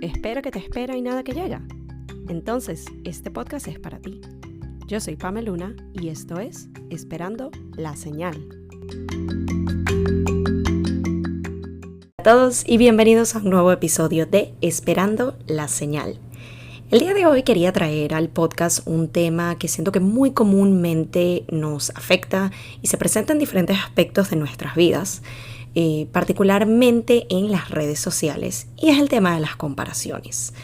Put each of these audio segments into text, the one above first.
Espera que te espera y nada que llega. Entonces, este podcast es para ti. Yo soy Pamela Luna y esto es Esperando la Señal. Hola a todos y bienvenidos a un nuevo episodio de Esperando la Señal. El día de hoy quería traer al podcast un tema que siento que muy comúnmente nos afecta y se presenta en diferentes aspectos de nuestras vidas, particularmente en las redes sociales, y es el tema de las comparaciones.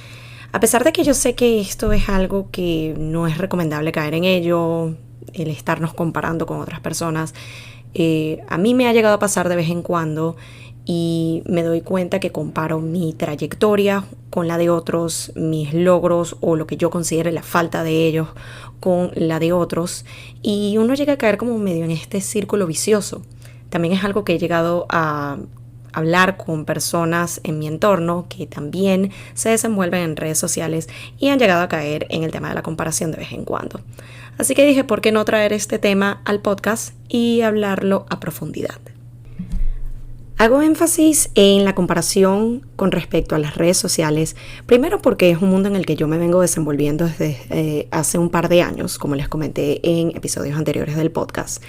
A pesar de que yo sé que esto es algo que no es recomendable caer en ello, el estarnos comparando con otras personas, a mí me ha llegado a pasar de vez en cuando y me doy cuenta que comparo mi trayectoria con la de otros, mis logros o lo que yo considere la falta de ellos con la de otros, y uno llega a caer como medio en este círculo vicioso. También es algo que he llegado a hablar con personas en mi entorno que también se desenvuelven en redes sociales y han llegado a caer en el tema de la comparación de vez en cuando. Así que dije, ¿por qué no traer este tema al podcast y hablarlo a profundidad? Hago énfasis en la comparación con respecto a las redes sociales, primero porque es un mundo en el que yo me vengo desenvolviendo desde hace un par de años, como les comenté en episodios anteriores del podcast.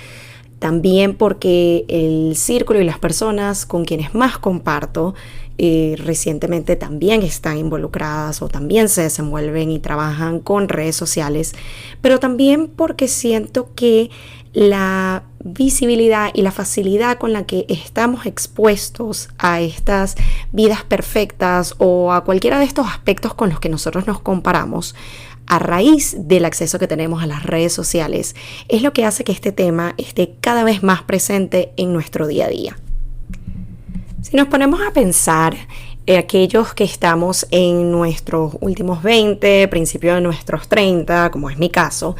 También porque el círculo y las personas con quienes más comparto recientemente también están involucradas o también se desenvuelven y trabajan con redes sociales, pero también porque siento que la visibilidad y la facilidad con la que estamos expuestos a estas vidas perfectas o a cualquiera de estos aspectos con los que nosotros nos comparamos a raíz del acceso que tenemos a las redes sociales es lo que hace que este tema esté cada vez más presente en nuestro día a día. Si nos ponemos a pensar, aquellos que estamos en nuestros últimos 20, principios de nuestros 30, como es mi caso,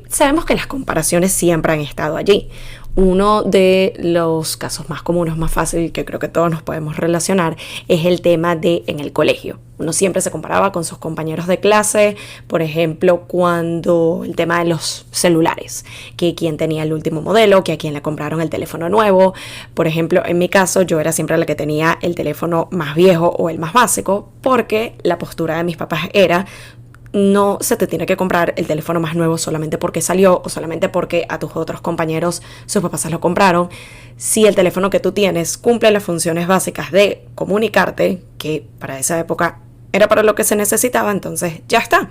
sabemos que las comparaciones siempre han estado allí. Uno de los casos más comunes, más fácil, que creo que todos nos podemos relacionar, es el tema de en el colegio. Uno siempre se comparaba con sus compañeros de clase, por ejemplo, cuando el tema de los celulares, que quién tenía el último modelo, que a quién le compraron el teléfono nuevo. Por ejemplo, en mi caso, yo era siempre la que tenía el teléfono más viejo o el más básico, porque la postura de mis papás era: no se te tiene que comprar el teléfono más nuevo solamente porque salió o solamente porque a tus otros compañeros sus papás se lo compraron. Si el teléfono que tú tienes cumple las funciones básicas de comunicarte, que para esa época era para lo que se necesitaba, entonces ya está.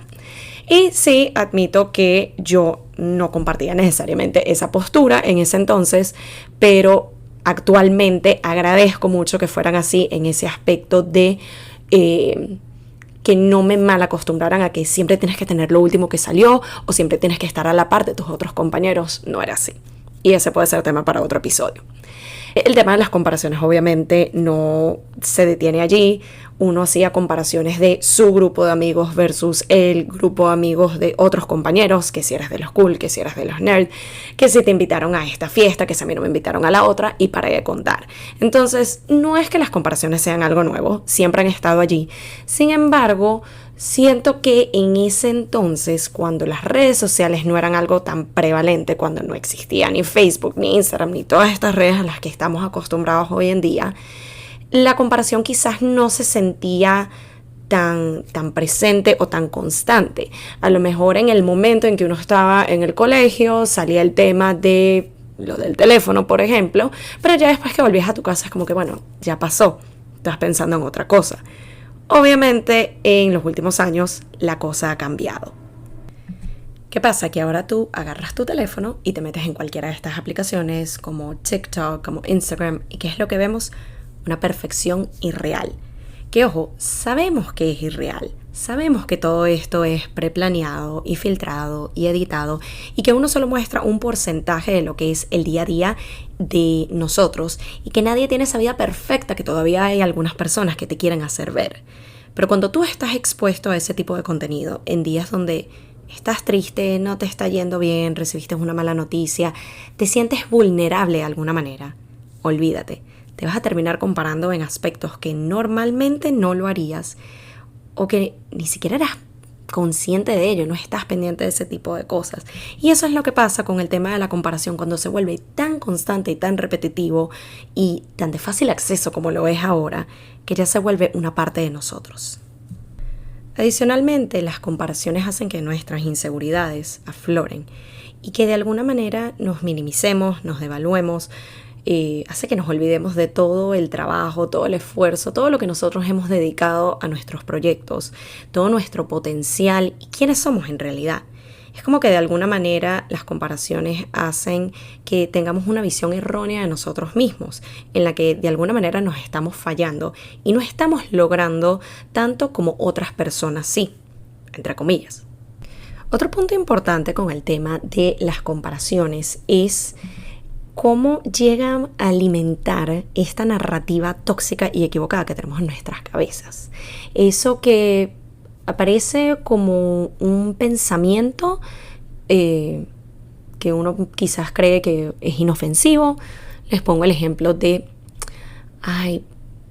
Y sí, admito que yo no compartía necesariamente esa postura en ese entonces, pero actualmente agradezco mucho que fueran así en ese aspecto de que no me mal acostumbraran a que siempre tienes que tener lo último que salió o siempre tienes que estar a la par de tus otros compañeros. No era así. Y ese puede ser tema para otro episodio. El tema de las comparaciones obviamente no se detiene allí. Uno hacía comparaciones de su grupo de amigos versus el grupo de amigos de otros compañeros, que si eras de los cool, que si eras de los nerd, que si te invitaron a esta fiesta, que si a mí no me invitaron a la otra, y para de contar. Entonces, no es que las comparaciones sean algo nuevo, siempre han estado allí. Sin embargo, siento que en ese entonces, cuando las redes sociales no eran algo tan prevalente, cuando no existía ni Facebook, ni Instagram, ni todas estas redes a las que estamos acostumbrados hoy en día, la comparación quizás no se sentía tan presente o tan constante. A lo mejor en el momento en que uno estaba en el colegio salía el tema de lo del teléfono, por ejemplo, pero ya después que volvías a tu casa es como que bueno, ya pasó, estás pensando en otra cosa. Obviamente en los últimos años la cosa ha cambiado. ¿Qué pasa? Que ahora tú agarras tu teléfono y te metes en cualquiera de estas aplicaciones como TikTok, como Instagram, y ¿qué es lo que vemos? Una perfección irreal. Que ojo, sabemos que es irreal. Sabemos que todo esto es preplaneado y filtrado y editado y que uno solo muestra un porcentaje de lo que es el día a día de nosotros y que nadie tiene esa vida perfecta que todavía hay algunas personas que te quieren hacer ver. Pero cuando tú estás expuesto a ese tipo de contenido en días donde estás triste, no te está yendo bien, recibiste una mala noticia, te sientes vulnerable de alguna manera, olvídate. Te vas a terminar comparando en aspectos que normalmente no lo harías o que ni siquiera eras consciente de ello, no estás pendiente de ese tipo de cosas. Y eso es lo que pasa con el tema de la comparación cuando se vuelve tan constante y tan repetitivo y tan de fácil acceso como lo es ahora, que ya se vuelve una parte de nosotros. Adicionalmente, las comparaciones hacen que nuestras inseguridades afloren y que de alguna manera nos minimicemos, nos devaluemos, hace que nos olvidemos de todo el trabajo, todo el esfuerzo, todo lo que nosotros hemos dedicado a nuestros proyectos, todo nuestro potencial y quiénes somos en realidad. Es como que de alguna manera las comparaciones hacen que tengamos una visión errónea de nosotros mismos, en la que de alguna manera nos estamos fallando y no estamos logrando tanto como otras personas sí, entre comillas. Otro punto importante con el tema de las comparaciones es cómo llegan a alimentar esta narrativa tóxica y equivocada que tenemos en nuestras cabezas. Eso que aparece como un pensamiento que uno quizás cree que es inofensivo. Les pongo el ejemplo de,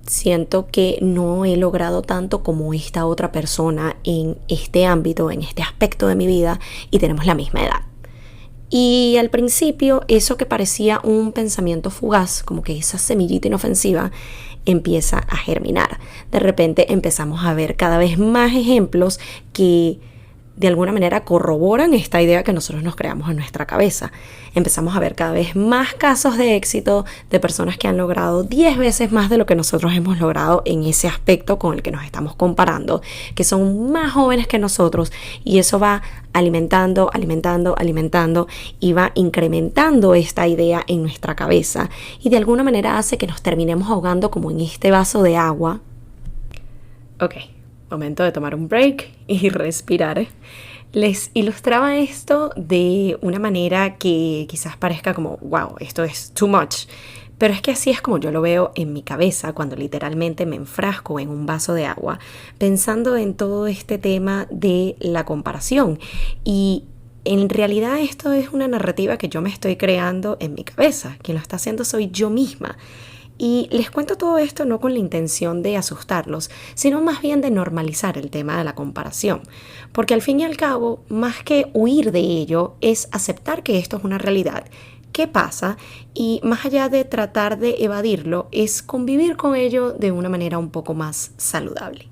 siento que no he logrado tanto como esta otra persona en este ámbito, en este aspecto de mi vida, y tenemos la misma edad. Y al principio eso que parecía un pensamiento fugaz, como que esa semillita inofensiva, empieza a germinar. De repente empezamos a ver cada vez más ejemplos que de alguna manera corroboran esta idea que nosotros nos creamos en nuestra cabeza. Empezamos a ver cada vez más casos de éxito de personas que han logrado 10 veces más de lo que nosotros hemos logrado en ese aspecto con el que nos estamos comparando, que son más jóvenes que nosotros, y eso va alimentando y va incrementando esta idea en nuestra cabeza y de alguna manera hace que nos terminemos ahogando como en este vaso de agua. Ok. Momento de tomar un break y respirar. Les ilustraba esto de una manera que quizás parezca como, wow, esto es too much. Pero es que así es como yo lo veo en mi cabeza cuando literalmente me enfrasco en un vaso de agua, pensando en todo este tema de la comparación. Y en realidad esto es una narrativa que yo me estoy creando en mi cabeza. Quien lo está haciendo soy yo misma. Y les cuento todo esto no con la intención de asustarlos, sino más bien de normalizar el tema de la comparación. Porque al fin y al cabo, más que huir de ello, es aceptar que esto es una realidad. ¿Qué pasa? Y más allá de tratar de evadirlo, es convivir con ello de una manera un poco más saludable.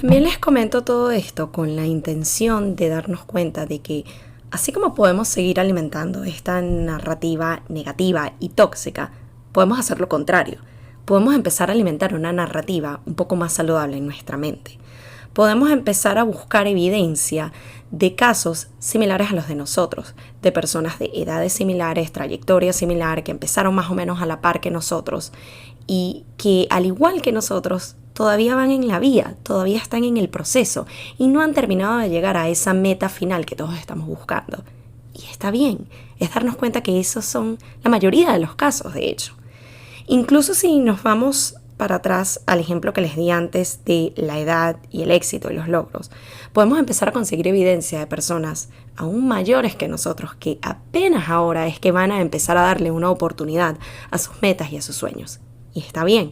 También les comento todo esto con la intención de darnos cuenta de que, así como podemos seguir alimentando esta narrativa negativa y tóxica, podemos hacer lo contrario. Podemos empezar a alimentar una narrativa un poco más saludable en nuestra mente. Podemos empezar a buscar evidencia de casos similares a los de nosotros, de personas de edades similares, trayectoria similar, que empezaron más o menos a la par que nosotros y que, al igual que nosotros, todavía van en la vía, todavía están en el proceso y no han terminado de llegar a esa meta final que todos estamos buscando. Y está bien, es darnos cuenta que esos son la mayoría de los casos, de hecho. Incluso si nos vamos para atrás al ejemplo que les di antes de la edad y el éxito y los logros, podemos empezar a conseguir evidencia de personas aún mayores que nosotros que apenas ahora es que van a empezar a darle una oportunidad a sus metas y a sus sueños. Y está bien.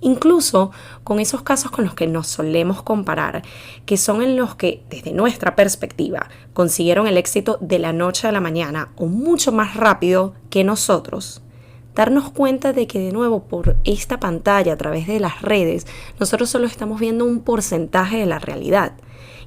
Incluso con esos casos con los que nos solemos comparar, que son en los que, desde nuestra perspectiva, consiguieron el éxito de la noche a la mañana o mucho más rápido que nosotros, darnos cuenta de que de nuevo por esta pantalla a través de las redes nosotros solo estamos viendo un porcentaje de la realidad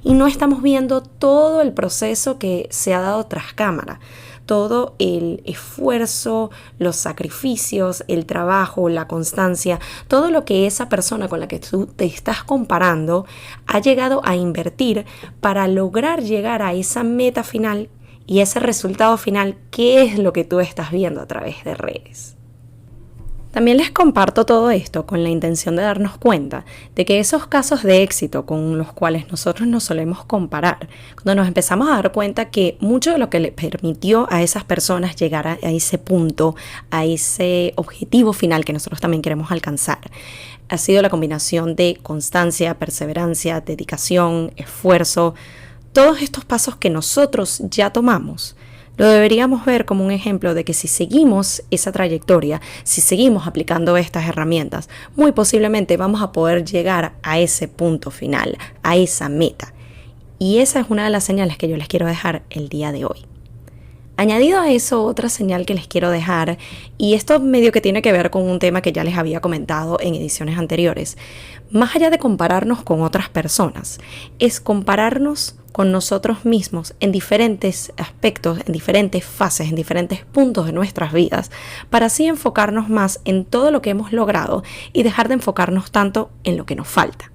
y no estamos viendo todo el proceso que se ha dado tras cámara, todo el esfuerzo, los sacrificios, el trabajo, la constancia, todo lo que esa persona con la que tú te estás comparando ha llegado a invertir para lograr llegar a esa meta final y ese resultado final que es lo que tú estás viendo a través de redes. También les comparto todo esto con la intención de darnos cuenta de que esos casos de éxito con los cuales nosotros nos solemos comparar, cuando nos empezamos a dar cuenta que mucho de lo que le permitió a esas personas llegar a ese punto, a ese objetivo final que nosotros también queremos alcanzar, ha sido la combinación de constancia, perseverancia, dedicación, esfuerzo, todos estos pasos que nosotros ya tomamos. lo deberíamos ver como un ejemplo de que si seguimos esa trayectoria, si seguimos aplicando estas herramientas, muy posiblemente vamos a poder llegar a ese punto final, a esa meta. Y esa es una de las señales que yo les quiero dejar el día de hoy. Añadido a eso, otra señal que les quiero dejar, y esto medio que tiene que ver con un tema que ya les había comentado en ediciones anteriores, más allá de compararnos con otras personas, es compararnos con nosotros mismos en diferentes aspectos, en diferentes fases, en diferentes puntos de nuestras vidas, para así enfocarnos más en todo lo que hemos logrado y dejar de enfocarnos tanto en lo que nos falta.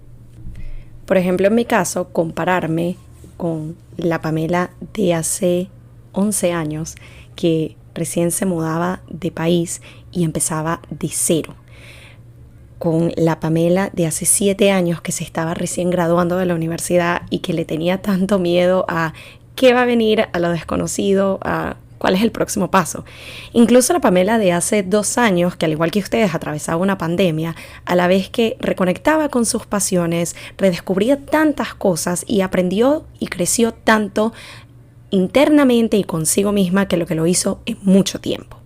Por ejemplo, en mi caso, compararme con la Pamela de hace 11 años que recién se mudaba de país y empezaba de cero, con la Pamela de hace 7 años que se estaba recién graduando de la universidad y que le tenía tanto miedo a qué va a venir, a lo desconocido, a cuál es el próximo paso. Incluso la Pamela de hace 2 años, que al igual que ustedes atravesaba una pandemia, a la vez que reconectaba con sus pasiones, redescubría tantas cosas y aprendió y creció tanto internamente y consigo misma que lo hizo en mucho tiempo.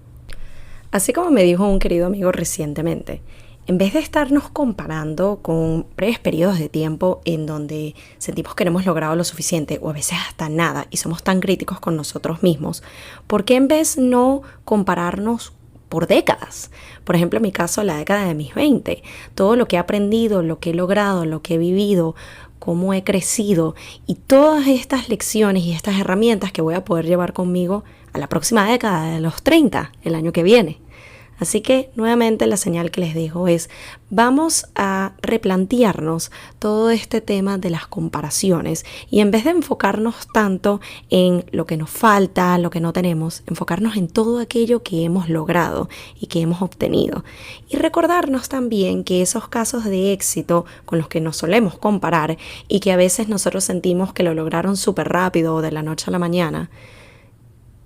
Así como me dijo un querido amigo recientemente, en vez de estarnos comparando con breves periodos de tiempo en donde sentimos que no hemos logrado lo suficiente o a veces hasta nada y somos tan críticos con nosotros mismos, ¿por qué en vez no compararnos por décadas? Por ejemplo, en mi caso, la década de mis 20, todo lo que he aprendido, lo que he logrado, lo que he vivido, cómo he crecido y todas estas lecciones y estas herramientas que voy a poder llevar conmigo a la próxima década de los 30, el año que viene. Así que nuevamente la señal que les dejo es, vamos a replantearnos todo este tema de las comparaciones y en vez de enfocarnos tanto en lo que nos falta, lo que no tenemos, enfocarnos en todo aquello que hemos logrado y que hemos obtenido. Y recordarnos también que esos casos de éxito con los que nos solemos comparar y que a veces nosotros sentimos que lo lograron súper rápido o de la noche a la mañana,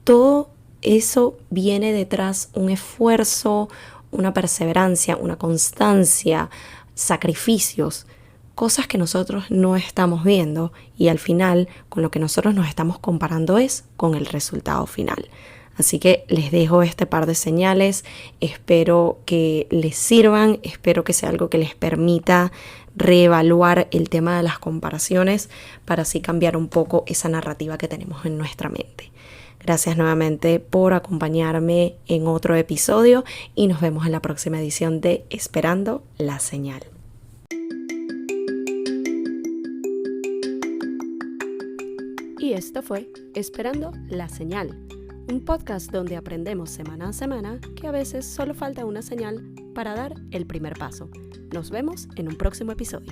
todo eso viene detrás un esfuerzo, una perseverancia, una constancia, sacrificios, cosas que nosotros no estamos viendo y al final con lo que nosotros nos estamos comparando es con el resultado final. Así que les dejo este par de señales, espero que les sirvan, espero que sea algo que les permita reevaluar el tema de las comparaciones para así cambiar un poco esa narrativa que tenemos en nuestra mente. Gracias nuevamente por acompañarme en otro episodio y nos vemos en la próxima edición de Esperando la Señal. Y esto fue Esperando la Señal, un podcast donde aprendemos semana a semana que a veces solo falta una señal para dar el primer paso. Nos vemos en un próximo episodio.